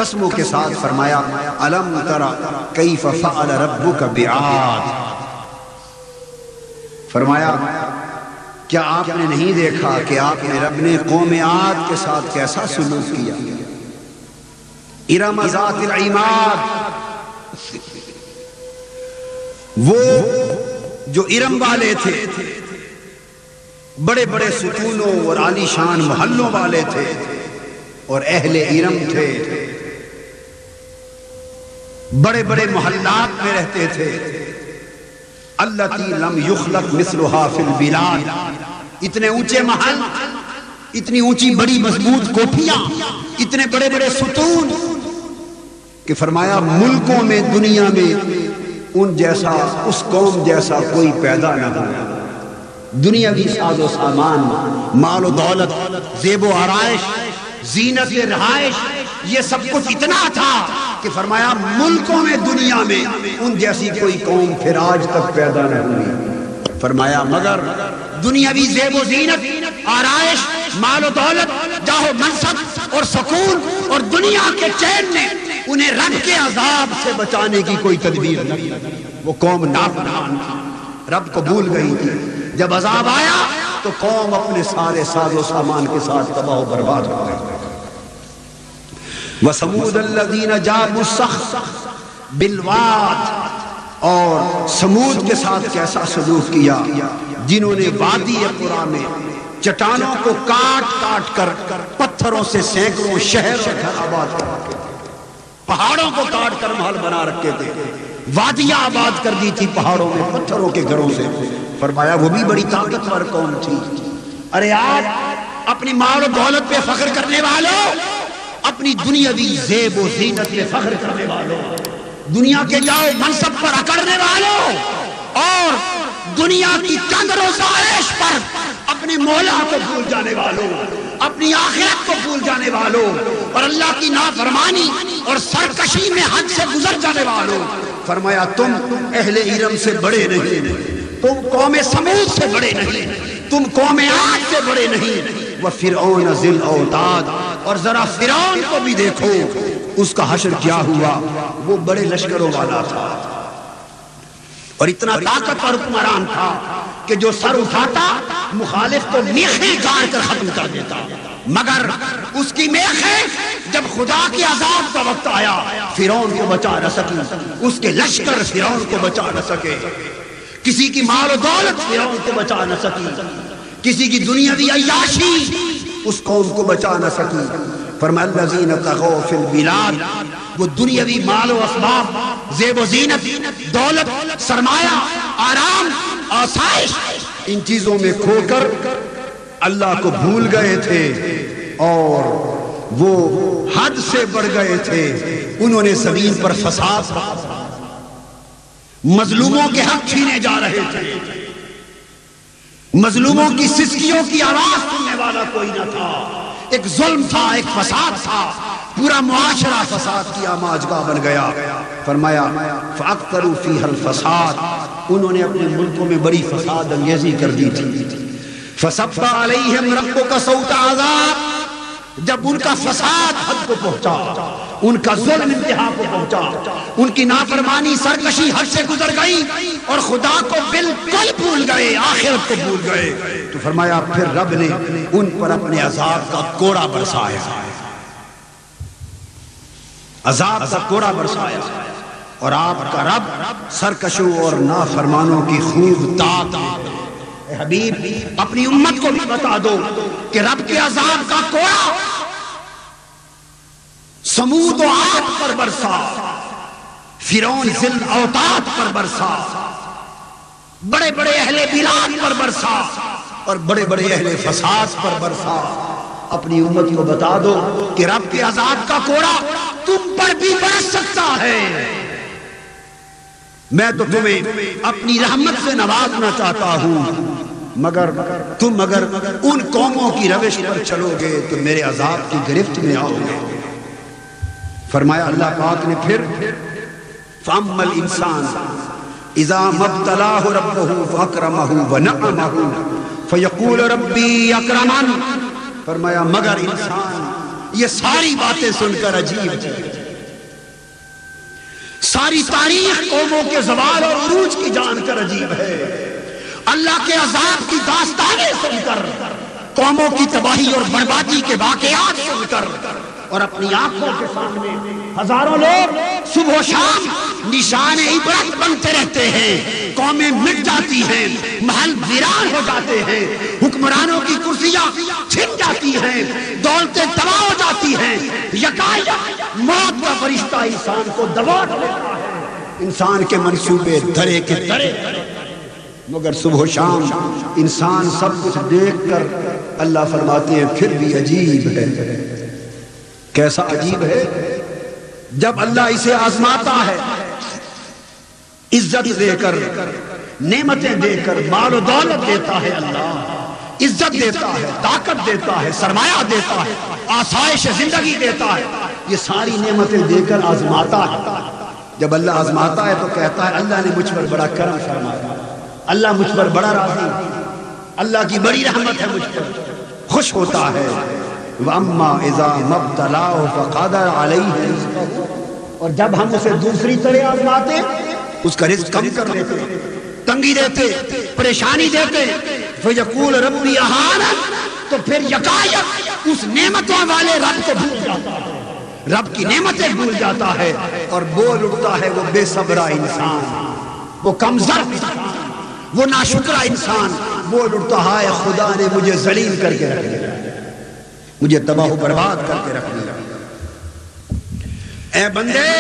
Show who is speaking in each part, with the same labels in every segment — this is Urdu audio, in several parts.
Speaker 1: قسموں کے ساتھ فرمایا الم تر کیف فعل ربک بعاد، فرمایا کیا آپ نے نہیں دیکھا کہ آپ نے رب نے قوم عاد کے ساتھ کیسا سلوک کیا؟ ارم ذات العماد، وہ جو ارم والے تھے، بڑے بڑے ستونوں اور عالی شان محلوں والے تھے، اور اہل ارم تھے، بڑے بڑے محلات میں رہتے تھے، التی لم یخلق مثلها فی البلاد، اتنے اونچے محل، اتنی اونچی بڑی مضبوط کوٹھیاں، اتنے بڑے بڑے ستون کہ فرمایا ملکوں میں دنیا میں ان جیسا، اس قوم جیسا کوئی پیدا نہ ہوا۔ دنیاوی ساز و سامان، مال و دولت، زیب و آرائش، زینت رہائش، یہ سب کچھ اتنا تھا کہ فرمایا ملکوں میں دنیا میں ان جیسی کوئی قوم پھر آج تک پیدا نہ ہوئی۔ فرمایا مگر دنیاوی زیب و زینت، آرائش، مال و دولت، جاہ و منصب اور سکون اور دنیا کے چین نے انہیں رب کے عذاب سے بچانے کی کوئی تدبیر نہیں۔ وہ قوم نافرمان تھی، رب کو بھول گئی تھی۔ جب عذاب آیا تو قوم اپنے سارے ساز و سامان کے ساتھ تباہ و برباد ہو گئی۔ وَثَمُودَ الَّذِينَ جَابُوا الصَّخْرَ بِالْوَادِ، اور سمود کے ساتھ کیسا سلوک کیا جنہوں نے وادی قرا میں چٹانوں کو کاٹ کاٹ کر پتھروں سے سینکڑوں شہر اور گھر آباد کر رکھے تھے، پہاڑوں کو کاٹ کر محل بنا رکھے تھے، وادیاں آباد کر دی تھی پہاڑوں میں پتھروں کے گھروں سے۔ فرمایا وہ بھی بڑی طاقتور قوم تھی۔ ارے آج اپنی مال و دولت پہ فخر کرنے والوں، اپنی دنیاوی زیب و زینت پہ فخر کرنے والوں، دنیا کے جاؤ منصب پر اکڑنے والوں، اور دنیا کی تنگ روزہ عیش پر اپنے مولا کو بھول جانے والوں، اپنی آخرت کو بھول جانے والوں، اور اللہ کی نافرمانی اور سرکشی میں حد سے گزر جانے والوں، فرمایا تم اہل ارم سے بڑے نہیں، تم قوم سمود سے بڑے نہیں، تم قوم عاد سے بڑے نہیں۔ وَفِرْعَوْنَ ذِي الْأَوْتَادِ، اور ذرا فرعون کو بھی دیکھو، اس کا حشر کیا ہوا، وہ بڑے لشکروں والا تھا اور اتنا طاقتور حکمران تھا کہ جو سر اٹھاتا مخالف کو میخیں گاڑ کر ختم کر دیتا، مگر اس کی میخیں جب خدا کے عذاب کا وقت آیا فرعون کو بچا نہ سکی، اس کے لشکر فرعون کو بچا نہ سکے، کسی کی مال و دولت فرعون کو بچا نہ سکی، کسی کی دنیاوی عیاشی اس قوم کو بچا نہ سکی۔ فرمایا الذین طغوا فی البلاد، وہ دنیاوی مال و اسباب، زیب و زینت، دولت، سرمایہ، آرام، آسائش، ان چیزوں میں کھو کر اللہ کو بھول گئے تھے اور وہ حد سے بڑھ گئے تھے۔ انہوں نے زمین پر فساد، مظلوموں کے حق چھینے جا رہے تھے، مظلوموں کی سسکیوں کی آواز سننے والا کوئی نہ تھا، ایک ظلم تھا، ایک فساد تھا، پورا معاشرہ فساد کی آماجگاہ بن گیا۔ فرمایا فَأَكْثَرُوا فِيهَا الْفَسَادَ، انہوں نے اپنے ملکوں میں بڑی فساد انگیزی کر دی تھی۔ فَصَبَّ عَلَيْهِمْ رَبُّكَ صَوْتَ عَذَابٍ، جب ان کا فساد حد کو پہنچا، ان کا ظلم انتہا کو پہنچا، ان کی نافرمانی سرکشی حد سے گزر گئی اور خدا کو بالکل بھول گئے، آخرت کو بھول گئے، تو فرمایا پھر رب نے ان پر اپنے عذاب کا کوڑا برسایا، عذاب کا کوڑا برسایا۔ اور آپ کا رب سرکشوں اور نافرمانوں کی خوب طاق ہے۔ اے حبیب اپنی امت کو بھی بتا دو کہ رب کے عذاب کا کوڑا سمود و عاد پر برسا، فرعون ذی الاوتاد پر برسا، بڑے بڑے اہل بلاد پر برسا اور بڑے بڑے اہل فساد پر برسا۔ اپنی امت کو بتا دو کہ رب کے عذاب کا کوڑا تم پر بھی برس سکتا ہے۔ میں تو تمہیں اپنی رحمت سے نوازنا چاہتا ہوں، مگر تم اگر ان قوموں کی روش پر چلو گے تو میرے عذاب کی گرفت میں آؤ گے۔ فرمایا اللہ پاک نے پھر فَأَمَّا الْإِنسَانُ إِذَا مَا ابْتَلَاهُ رَبُّهُ فَأَكْرَمَهُ وَنَعَّمَهُ فَيَقُولُ رَبِّي أَكْرَمَنِ، فرمایا مگر انسان یہ ساری باتیں سن کر عجیب تھی. ساری تاریخ قوموں کے زوال اور عروج کی جان کر عجیب ہے. اللہ کے عذاب کی داستانیں سن کر، قوموں کی تباہی اور بربادی کے واقعات سن کر، اور اپنی آنکھوں کے سامنے ہزاروں لوگ صبح و شام نشان عبرت بنتے رہتے ہیں. قومیں مٹ جاتی ہیں، محل ویران ہو جاتے ہیں، حکمرانوں کی کرسیاں چھن جاتی ہیں، دولتیں تباہ ہو جاتی ہیں. یکایک موت کا فرشتہ انسان کو دبا لیتا ہے. انسان کے منصوبے دھرے کے دھرے، مگر صبح و شام انسان سب کچھ دیکھ کر اللہ فرماتے ہیں پھر بھی عجیب ہے. کیسا عجیب ہے؟ جب اللہ اسے آزماتا ہے، عزت دے کر، نعمتیں دے کر، مال و دولت دیتا ہے، اللہ عزت دیتا ہے، طاقت دیتا ہے، سرمایہ دیتا ہے، آسائش زندگی دیتا ہے، یہ ساری نعمتیں دے کر آزماتا ہے. جب اللہ آزماتا ہے تو کہتا ہے اللہ نے مجھ پر بڑا کرم فرمایا، اللہ مجھ پر بڑا راضی، اللہ کی بڑی رحمت ہے مجھ پر، خوش ہوتا ہے. وَأَمَّا إِذَا مَبْتَلَاهُ فَقَدَرَ عَلَيْهِ رِزْقَهُ، اور جب ہم اسے دوسری طرح آزماتے، اس کا رزق کم کر لیتے، تنگی دیتے، پریشانی دیتے، فَيَقُولُ رَبِّي أَهَانَنِ، تو پھر یکایک اس نعمتوں والے رب کو بھول جاتا ہے، رب کی نعمتیں بھول جاتا ہے اور بول اٹھتا ہے وہ بے صبرا انسان، وہ کمزور انسان، وہ ناشکرا انسان. بول اٹھتا ہے خدا نے مجھے ذلیل کر کے رکھ دیا، مجھے تباہ و برباد کر کے رکھ دیا. اے بندے،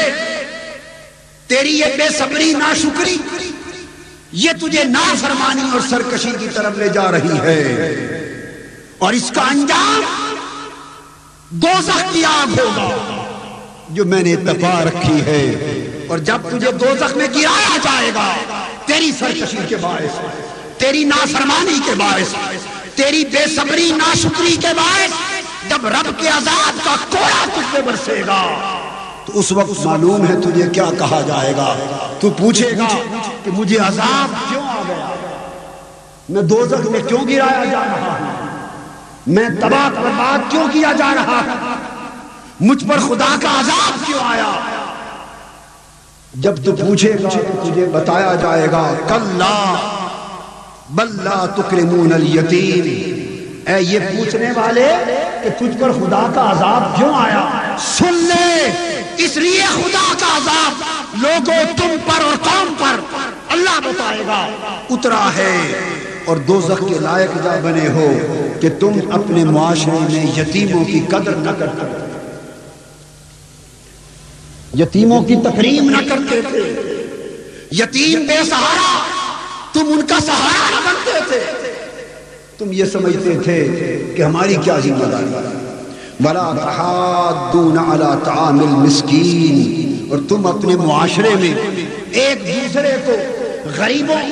Speaker 1: تیری یہ بے صبری، ناشکری، یہ تجھے نافرمانی اور سرکشی کی طرف لے جا رہی ہے، اور اس کا انجام دوزخ کی آگ ہوگا جو میں نے تپا رکھی ہے. اور جب تجھے دوزخ میں گرایا جائے گا تیری سرکشی کے باعث، تیری نافرمانی کے باعث، تیری بے صبری، ناشکری کے باعث، جب رب کے عذاب کا کوڑا تجھ پہ برسے گا تو اس وقت معلوم ہے تجھے کیا کہا جائے گا. تو پوچھے گا کہ مجھے عذاب کیوں آ گیا، میں دوزخ میں کیوں گرایا جا رہا ہوں، میں تباہ برباد کیوں کیا جا رہا ہوں، مجھ پر خدا کا عذاب کیوں آیا. جب تو پوچھے گا تو تجھے بتایا جائے گا کلا بل لا تکرمون الیتیم. اے یہ پوچھنے والے کہ تجھ پر خدا کا عذاب کیوں آیا، سن لے، اس لیے خدا کا عذاب لوگوں تم پر اور قوم پر اللہ بتائے گا اترا ہے. اور دوزخ کے لائق جا بنے ہو کہ تم اپنے معاشرے میں یتیموں کی قدر نہ کرتے، یتیموں کی تکریم نہ کرتے تھے. یتیم بے سہارا، تم ان کا سہارا نہ بنتے تھے. تم یہ سمجھتے تھے کہ ہماری کیا ذمہ داری ہے. وَلَا تَحَاضُّونَ عَلَىٰ طَعَامِ الْمِسْكِينِ، اور تم اپنے معاشرے میں ایک دوسرے کو غریبوں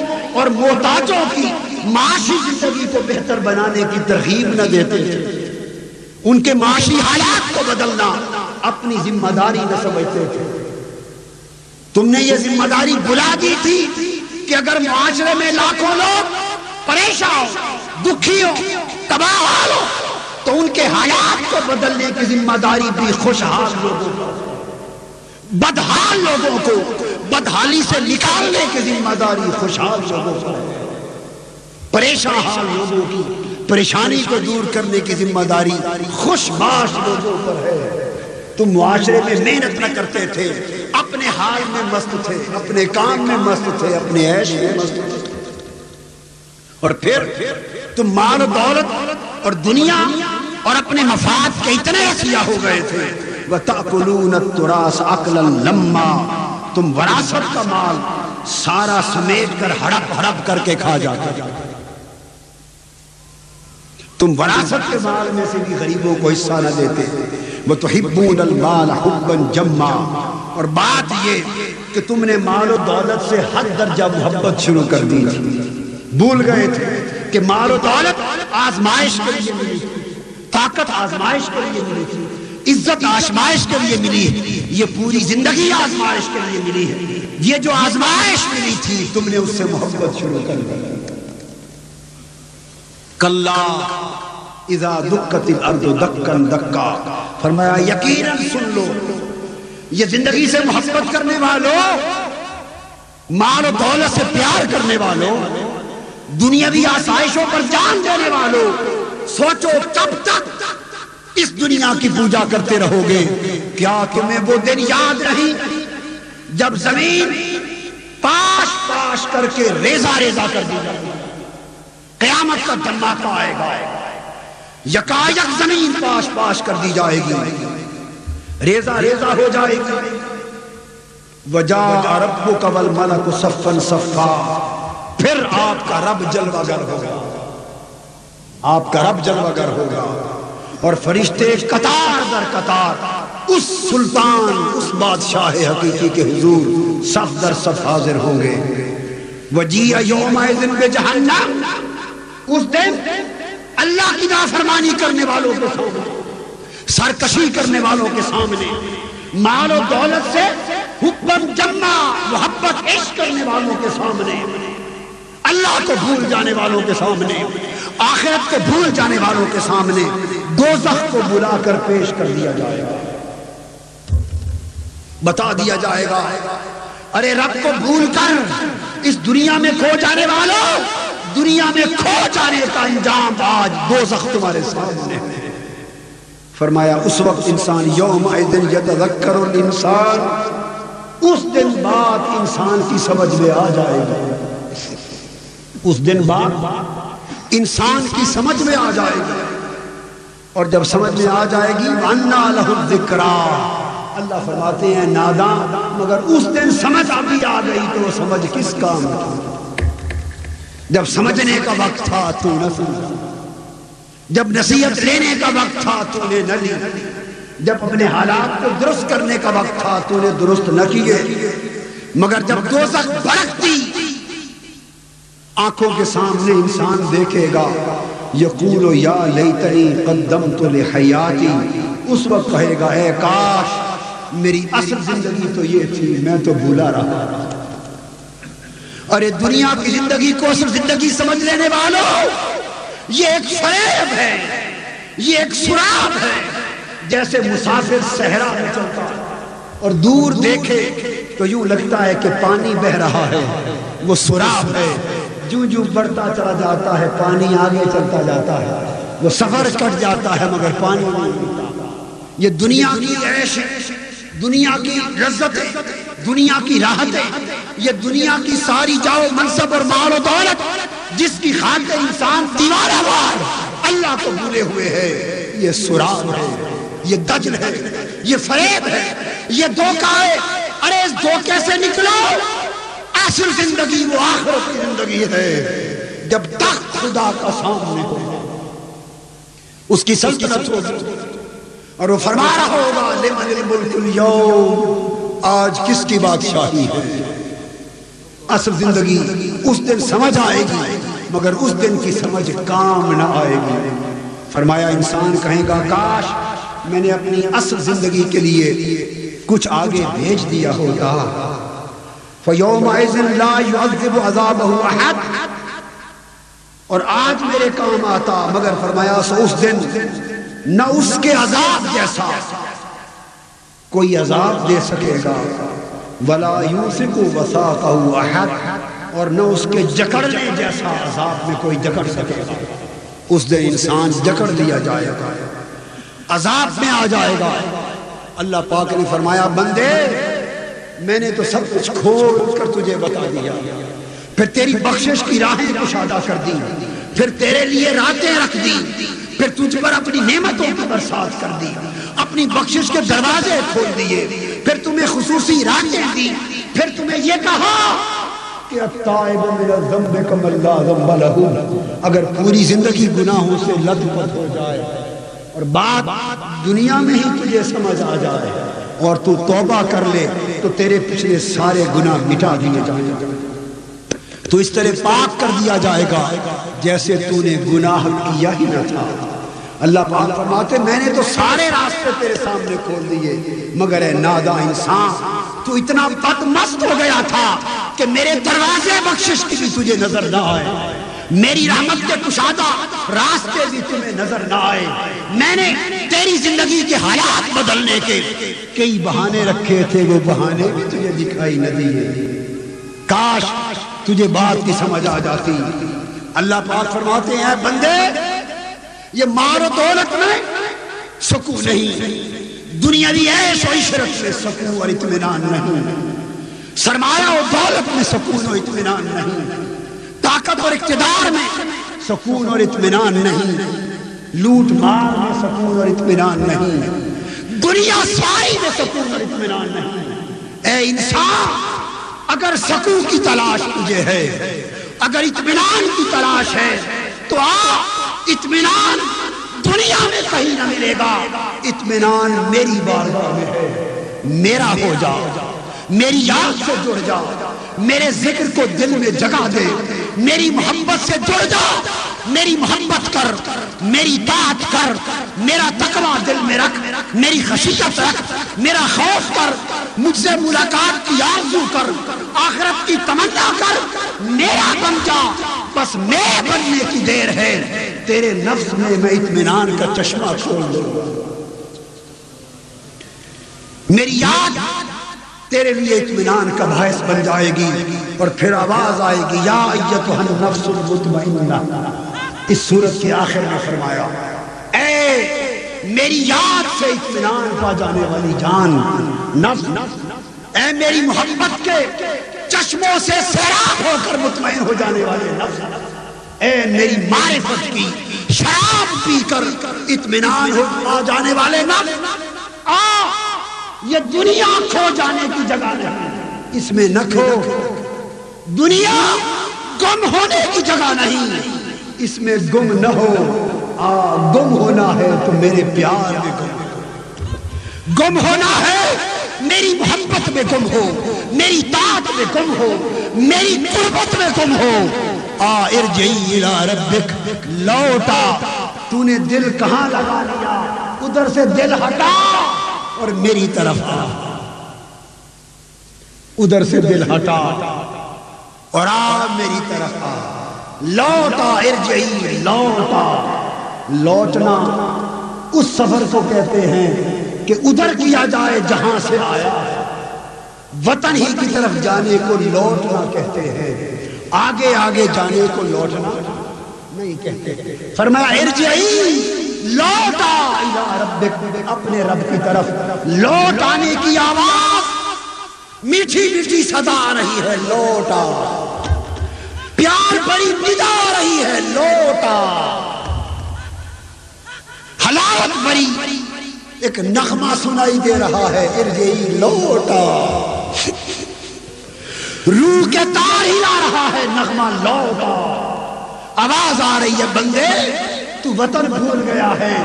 Speaker 1: اور محتاجوں کی معاشی زندگی کو بہتر بنانے کی ترغیب نہ دیتے تھے. ان کے معاشی حالات کو بدلنا اپنی ذمہ داری نہ سمجھتے تھے. تم نے یہ ذمہ داری بلا دی تھی کہ اگر معاشرے میں لاکھوں لوگ پریشان ہو، دکھی ہو، تباہ حال ہو، تو ان کے حالات کو بدلنے کی ذمہ داری بھی خوشحال لوگوں کو، بدحال لوگوں کو بدحالی سے نکالنے کی ذمہ داری خوشحال لوگوں کو، پریشان حال لوگوں کی پریشانی کو دور کرنے کی ذمہ داری خوش باش لوگوں پر ہے. تم معاشرے میں محنت نہ کرتے تھے، اپنے حال میں مست تھے، اپنے کام میں مست تھے، اپنے عیش میں مست تھے. اور پھر تم مال و دولت اور دنیا اور اپنے مفاد کے اتنے رسیا ہو گئے تھے. وَتَأْكُلُونَ التُّرَاثَ أَكْلًا لَمًّا، تم وراثت کا مال سارا سمیٹ کر ہڑپ ہڑپ کر کے کھا جاتے. تم وراثت کے مال میں سے بھی غریبوں کو حصہ نہ دیتے. وَتُحِبُّونَ الْمَالَ حُبًّا جَمًّا، اور بات یہ کہ تم نے مال و دولت سے حد درجہ محبت شروع کر دی. بھول گئے تھے کہ مال و دولت آزمائش کے لیے ملی تھی، طاقت آزمائش کے لیے ملی تھی، عزت آزمائش کے لیے ملی ہے، یہ پوری زندگی آزمائش کے لیے ملی ہے. یہ جو آزمائش ملی تھی تم نے اس سے محبت شروع کر دی. کلا اذا دکت الارض دکن دکا، فرمایا یقیناً سن لو یہ زندگی سے محبت کرنے والوں، مال و دولت سے پیار کرنے والوں، دنیاوی آسائشوں پر جان دینے والوں، سوچو کب تک اس دنیا کی پوجا کرتے رہو گے؟ کیا تمہیں وہ دن یاد نہیں جب زمین پاش پاش کر کے ریزہ ریزہ کر دی جائے گی؟ قیامت کا دھماکہ آئے گا، یکایک زمین پاش پاش کر دی جائے گی، ریزہ ریزہ ہو جائے گی۔ وَجَاءَ رَبُّكَ وَالْمَلَكُ صَفًّا صَفًّا، پھر آپ کا رب جلوہ گر ہوگا، آپ کا رب جلوہ گر ہوگا، اور فرشتے قطار در قطار اس سلطان، اس بادشاہ حقیقی کے حضور صف در صف حاضر ہوں گے۔ وَجِیَ یَوْمَئِذٍ بِجَہَنَّمَ، اس دن اللہ کی نافرمانی کرنے والوں کے سامنے، سرکشی کرنے والوں کے سامنے، مال و دولت سے حکم جمع محبت عشق کرنے والوں کے سامنے، اللہ کو بھول جانے والوں کے سامنے، آخرت کو بھول جانے والوں کے سامنے دوزخ کو بلا کر پیش کر دیا جائے گا، بتا دیا جائے گا ارے رب کو بھول کر اس دنیا میں کھو جانے والوں، دنیا میں کھو جانے کا انجام آج دوزخ تمہارے سامنے ہے۔ فرمایا اس وقت انسان یومئذ یتذکر الانسان، اس دن بعد انسان کی سمجھ میں آ جائے گی، اس دن بعد انسان کی سمجھ میں آ جائے گی، اور جب سمجھ میں آ جائے گی وَأَنَّا لَهُ الذِّكْرَىٰ، اللہ فرماتے ہیں ناداں مگر اس دن سمجھ ابھی آ گئی تو سمجھ کس کام کی؟ جب سمجھنے کا وقت تھا تو نہ سمجھا، جب نصیحت لینے کا وقت تھا تو نے نہ لی، جب اپنے حالات کو درست کرنے کا وقت تھا تو نے درست نہ کیے، مگر جب دوزخ بھڑکتی آنکھوں کے سامنے انسان دیکھے گا یقول یا لیتنی قدمت لحیاتی، اس وقت کہے گا اے کاش میری اصل زندگی تو یہ تھی، میں تو بھولا رہا۔ ارے دنیا کی زندگی کو اصل زندگی سمجھ لینے والوں، یہ ایک فریب ہے، یہ ایک سراب ہے، جیسے مسافر صحرا میں چلتا ہے اور دور دیکھے تو یوں لگتا ہے کہ پانی بہ رہا ہے، وہ سراب ہے، جو جو بڑھتا چلا جاتا ہے پانی آگے چلتا جاتا ہے، وہ سفر کٹ جاتا ہے مگر پانی نہیں ملتا۔ یہ دنیا کی عیش، دنیا کی لذتیں، دنیا کی راحتیں، یہ دنیا کی ساری جاؤ منصب اور مال و دولت جس کی خاطر انسان دیوارہ وار اللہ کو بھولے ہوئے ہے، یہ سراب ہے، یہ دجل ہے، یہ فریب ہے، یہ دھوکہ ہے۔ ارے اس دھوکے سے نکلو، اصل زندگی وہ آخرت کی زندگی ہے، جب تخت خدا کا سامنے ہو، اس کی سلطنت ہوگی اور وہ فرما رہا ہوگا لمن الملک اليوم، آج کس کی بادشاہی ہے؟ اصل زندگی اس دن سمجھ آئے گی مگر اس دن کی سمجھ کام نہ آئے گی۔ فرمایا انسان کہے گا کاش میں نے اپنی اصل زندگی کے لیے کچھ آگے بھیج دیا ہوتا، فَيَوْمَئِذٍ لَا يُعَذِّبُ عَذَابَهُ أَحَدٌ، اور آج میرے کام آتا، مگر فرمایا سو اس دن نہ اس کے عذاب جیسا کوئی عذاب دے سکے گا، وَلَا يُوثِقُ وَثَاقَهُ أَحَدٌ، اور نہ اس کے جکڑنے جیسا عذاب میں کوئی جکڑ سکے گا۔ اس دن انسان جکڑ دیا جائے گا، عذاب میں آ جائے گا۔ اللہ پاک نے فرمایا بندے میں نے تو سب کچھ کھول کر تجھے بتا دیا، پھر تیری بخشش کی راہیں کشادہ کر دی، پھر تیرے لیے راتیں رکھ دی، پھر تجھ پر اپنی نعمتوں کی برسات کر دی، اپنی بخشش کے دروازے کھول دیے، پھر تمہیں خصوصی راتیں دی، پھر تمہیں یہ کہا کہ التائب من الذنب کمن لا ذنب لہ، اگر پوری زندگی گناہوں سے لت پت ہو جائے اور بات دنیا میں ہی تجھے سمجھ آ جائے اور تو توبہ کر لے تو تیرے پچھلے سارے گناہ مٹا دیے جائیں گے، تو اس طرح پاک کر دیا جائے گا جیسے تو نے گناہ کیا ہی نہ تھا۔ اللہ پاک فرماتے میں نے تو سارے راستے تیرے سامنے کھول دیے، مگر اے ناداں انسان تو اتنا بدمست ہو گیا تھا کہ میرے دروازے بخشش کی بھی تجھے نظر نہ آئے، میری رحمت کے کشادہ راستے بھی تمہیں نظر نہ آئے. میں نے تیری زندگی کے حالات بدلنے کے کئی بہانے رکھے تھے، وہ بہانے بھی تجھے دکھائی نہ دیے. کاش تجھے بات کی سمجھ آ جاتی. اللہ پاک فرماتے ہیں بندے یہ مال و دولت میں سکون نہیں، دنیاوی عیش و عشرت میں سکون اور اطمینان نہیں، سرمایہ و دولت میں سکون و اطمینان نہیں، طاقت اور اقتدار میں سکون اور اطمینان نہیں، لوٹ مار میں سکون اور اطمینان نہیں، دنیا ساری میں سکون اور اطمینان نہیں. اے انسان، اگر سکون کی تلاش تجھے ہے، اگر اطمینان کی تلاش ہے تو اطمینان دنیا میں کہیں نہ ملے گا، اطمینان میری بارگاہ میں ہے. میرا ہو جا، میری یاد سے جڑ جا، میرے ذکر کو دل میں جگہ دے، میری محبت سے جڑ جا، میری محبت کر، میری طاعت کر، میرا تقوی دل میں رکھ، میری خشیت رکھ، میرا خوف کر، مجھ سے ملاقات کی آرزو کر، آخرت کی تمنا کر، میرا بن جا. بس میں بننے کی دیر ہے، تیرے نفس میں میں اطمینان کا چشمہ کھول دوں. میری یاد تیرے لیے اطمینان کا باعث بن جائے گی، اور پھر آواز آئے گی یا ایتھا النفس المطمئنہ. اس سورت کے آخر میں فرمایا اے میری یاد سے اطمینان پا جانے والی جان نفس، اے میری محبت کے چشموں سے سیراب ہو کر مطمئن ہو جانے والے نفس، اے میری معرفت کی شراب پی کر اطمینان ہو پا جانے والے نفس، یہ دنیا کھو جانے کی جگہ نہیں، اس میں نہ کھو. دنیا گم ہونے کی جگہ نہیں، اس میں گم نہ ہو. گم ہونا ہے تو میرے پیار میں گم ہونا ہے، میری محبت میں گم ہو، میری طاعت میں گم ہو، میری قربت میں گم ہو. ارجعی الی ربک، لوٹا. تو نے دل کہاں لگا لیا، ادھر سے دل ہٹا اور میری طرف آ. ادھر سے دل ہٹا اور میری طرف آ. لوٹا، ارجعی، لوٹا. لوٹنا اس سفر کو کہتے ہیں کہ ادھر کیا جائے جہاں سے آیا. وطن ہی کی طرف جانے کو لوٹنا کہتے ہیں، آگے آگے جانے کو لوٹنا نہیں کہتے. فرمایا ارجعی، لوٹا الی ربک، اپنے رب کی طرف لوٹ آنے کی آواز میٹھی میٹھی صدا آ رہی ہے. لوٹا، پیار بڑی ندا آ رہی ہے. لوٹا، حلاوت بری ایک نغمہ سنائی دے رہا ہے. ارجعی، لوٹا. روح کے تار ہلا رہا ہے نغمہ. لوٹا. آواز آ رہی ہے بندے تو وطن بھول گیا ہے،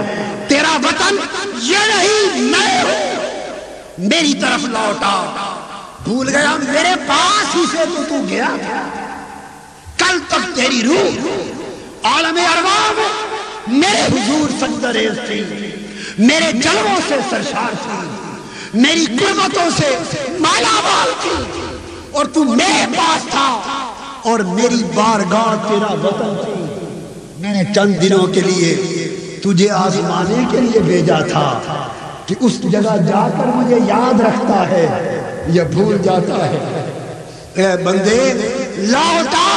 Speaker 1: تیرا وطن یہ نہیں میں ہوں، میری طرف لوٹا. بھول گیا میرے پاس ہی سے تو گیا تھا. کل تک تیری روح عالم ارواح میں میرے حضور سجدریز تھی، میرے جلووں سے سرشار تھی، میری قربتوں سے مالا مال تھی، اور تو میرے پاس تھا اور میری بارگاہ تیرا وطن تھی. میں نے چند دنوں کے لیے تجھے آزمانے کے لیے بھیجا تھا کہ اس جگہ جا کر مجھے یاد رکھتا ہے یا بھول جاتا ہے. اے بندے لوٹا،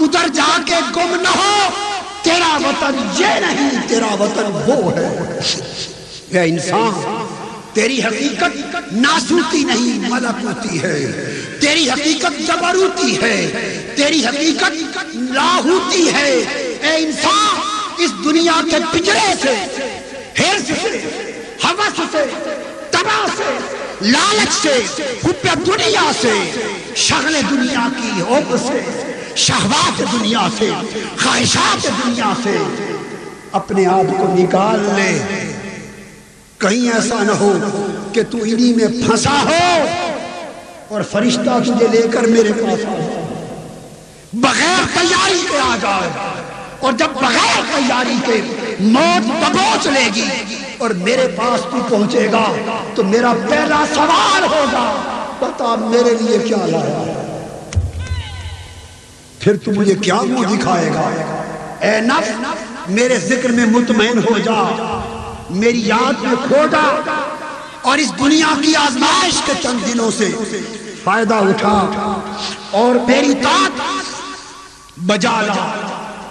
Speaker 1: ادھر جا کے گم نہ ہو. تیرا وطن یہ نہیں، تیرا وطن وہ ہے. اے انسان، تیری حقیقت ناسوتی نہیں ملکوتی ہے، تیری حقیقت جبروتی ہے، تیری حقیقت لاہوتی ہے. اے انسان، اس دنیا کے پنجرے سے، حرص سے، ہوس سے، تما سے، لالچ سے، حب دنیا سے، شغل دنیا کی حب سے، شہوات دنیا سے، خواہشات دنیا سے اپنے آپ کو نکال لے. کہیں ایسا نہ ہو کہ تو انہی میں پھنسا ہو اور فرشتہ تجھے لے کر میرے پاس آ جائے، بغیر تیاری کے آ جائے، اور جب بغیر تیاری کے موت دبوچ لے گی اور میرے پاس تو پہنچے گا تو میرا پہلا سوال ہوگا، بتا میرے لیے کیا لایا. پھر تو مجھے کیا منہ دکھائے گا؟ اے نفس میرے ذکر میں مطمئن ہو جا، میری یاد میں کھو جا، اور اس دنیا کی آزمائش کے چند دنوں سے فائدہ اٹھا اور میری طاعت بجا لا۔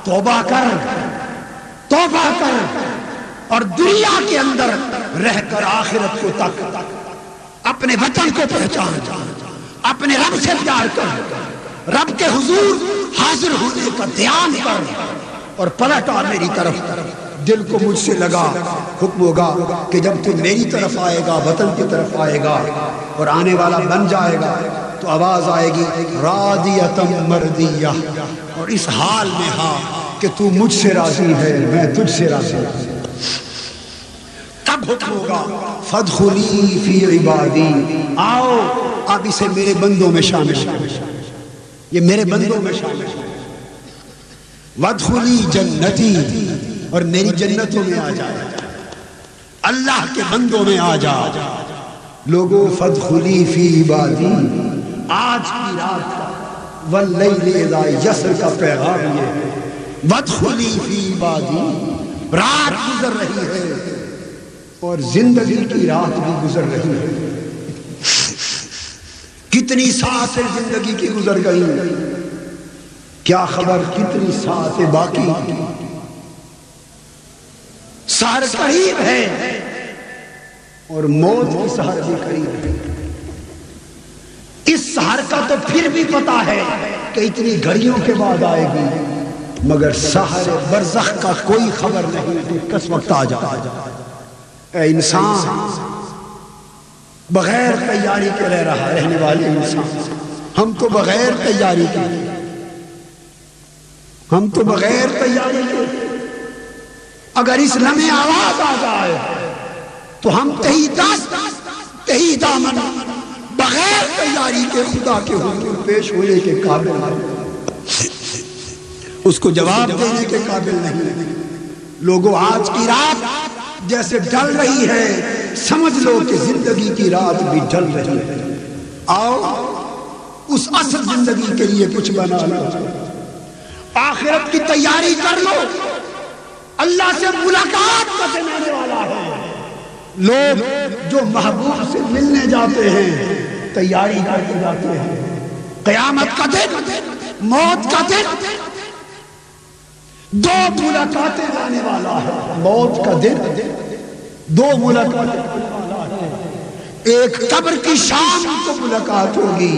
Speaker 1: توبہ کر، توبہ کر، اور دنیا کے اندر رہ کر آخرت کو تک، اپنے وطن کو پہچان، اپنے رب سے پیار کر، رب کے حضور حاضر ہونے کا دھیان کر، اور پلٹ آ میری طرف۔ دل کو مجھ سے لگا، حکم ہوگا کہ جب تو میری طرف آئے گا، وطن کی طرف آئے گا اور آنے والا بن جائے گا، تو آواز آئے گی راضیۃ مرضیہ، اور اس حال میں ہاں کہ تو مجھ سے راضی ہے، میں تجھ سے راضی ہوں۔ تب حکم ہوگا فادخلی فی عبادی، آؤ اب اسے میرے بندوں میں شامل کرو، یہ میرے بندوں میں شامل کرو۔ وادخلی جنتی، اور میری جنتوں میں آ جا، اللہ کے بندوں میں آ جا۔ لوگوں فادخلی فی عبادی، آج کی رات کا واللیل اذا یسر کا پیغام یہ ہے، وادخلی فی عبادی۔ رات گزر رہی ہے اور زندگی کی رات بھی گزر رہی ہے۔ کتنی ساعتیں زندگی کی گزر گئی، کیا خبر کتنی ساعتیں باقی۔ سحر قریب ہے اور موت کی سحر بھی قریب ہے۔ اس سحر کا تو پھر بھی پتا ہے کہ اتنی گھڑیوں کے بعد آئے گی، مگر سحر برزخ کا کوئی خبر نہیں کہ کس وقت آ جائے۔ اے انسان، بغیر تیاری کے رہنے والے انسان، ہم تو بغیر تیاری کے، ہم تو بغیر تیاری کے، اگر اس لمحے آواز آ جائے تو ہم تہی دست تہی دامن بغیر تیاری کے خدا کے حضور پیش ہونے کے قابل نہیں، اس کو جواب دینے کے قابل نہیں۔ لوگوں آج کی رات جیسے ڈل رہی ہے، سمجھ لو کہ زندگی کی رات بھی ڈل رہی ہے۔ آؤ اس اصل زندگی کے لیے کچھ بنا لو، آخرت کی تیاری کر لو، اللہ سے ملاقات کا دن آنے والا ہے۔ لوگ جو محبوب سے ملنے جاتے ہیں تیاری کر کے جاتے ہیں، قیامت کا دن، موت کا دن، دو ملاقاتیں آنے والا ہے۔ موت کا دن دو ملاقاتیں آنے والا ہے، ایک قبر کی شام کو ملاقات ہوگی،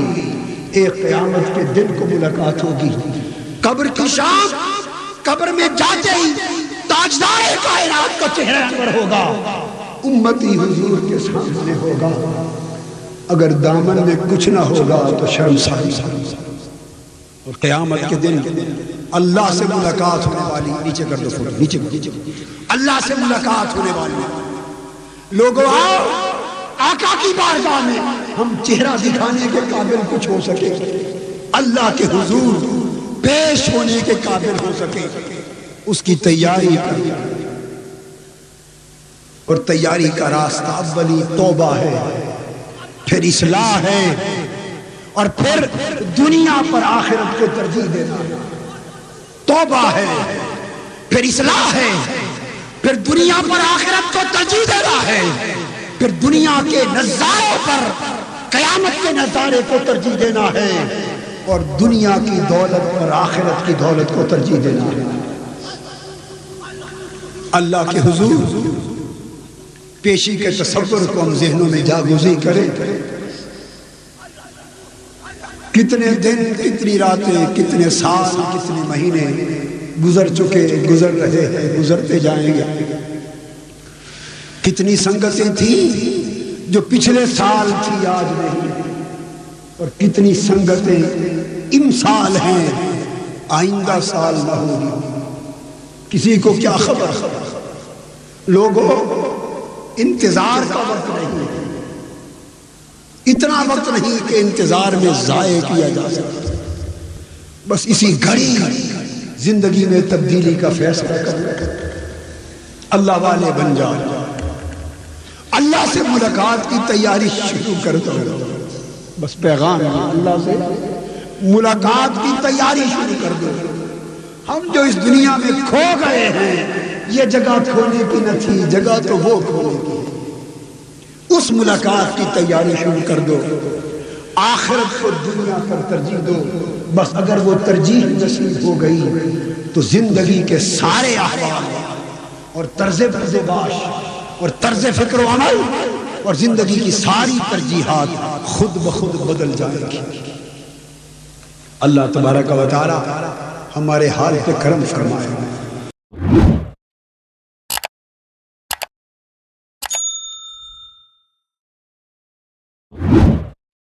Speaker 1: ایک قیامت کے دن کو ملاقات ہوگی۔ قبر کی شام، قبر میں جاتے ہی تاجدار کائنات کا چہرہ انور ہوگا، امتی حضور کے سامنے ہوگا۔ اگر دامن میں کچھ نہ ہوگا تو شرمساری۔ اور قیامت کے دن اللہ سے ملاقات ہونے والی، نیچے کر دو فوٹو، نیچے اللہ سے ملاقات ہونے والی۔ لوگوں آؤ آقا کی بارگاہ میں ہم چہرہ دکھانے کے قابل کچھ ہو سکے، اللہ کے حضور پیش ہونے کے قابل ہو سکے، اس کی تیاری کر۔ اور تیاری کا راستہ اولی توبہ ہے، پھر اصلاح ہے، اور پھر دنیا پر آخرت کو ترجیح دینا۔ توبہ ہے، پھر اصلاح ہے، پھر دنیا پر آخرت کو ترجیح دینا ہے، پھر دنیا کے نظاروں پر قیامت کے نظارے کو ترجیح دینا ہے، اور دنیا کی دولت پر آخرت کی دولت کو ترجیح دینا ہے۔ اللہ کے حضور پیشی کے تصور کو ہم ذہنوں میں جاگوزی کریں۔ کتنے دن، کتنی راتیں، کتنے سال، کتنے مہینے گزر چکے، گزر رہے ہیں، گزرتے جائیں گے۔ کتنی سنگتیں تھیں جو پچھلے سال تھی آج نہیں، اور کتنی سنگتیں امسال ہیں آئندہ سال نہ ہوگی۔ کسی کو کیا خبر؟ لوگوں انتظار کا وقت نہیں، اتنا وقت نہیں کہ انتظار میں ضائع کیا جا سکتا۔ بس اسی گھڑی زندگی میں تبدیلی کا فیصلہ کرنا۔ اللہ والے بن جاؤ، اللہ سے ملاقات کی تیاری شروع کر دو۔ بس پیغام اللہ سے ملاقات کی تیاری شروع کر دو. ہم جو اس دنیا میں کھو گئے ہیں یہ جگہ کھونے کی نہ تھی، جگہ تو وہ کھونے کی ہے. اس ملاقات کی تیاری شروع کر دو. آخرت کو دنیا پر ترجیح دو. بس اگر وہ ترجیح نصیب ہو گئی تو زندگی کے سارے احوال اور طرز برداشت اور طرز فکر و عمل اور زندگی کی ساری ترجیحات خود بخود بدل جائے گی. اللہ تبارک و تعالی ہمارے حال پہ کرم فرمائے.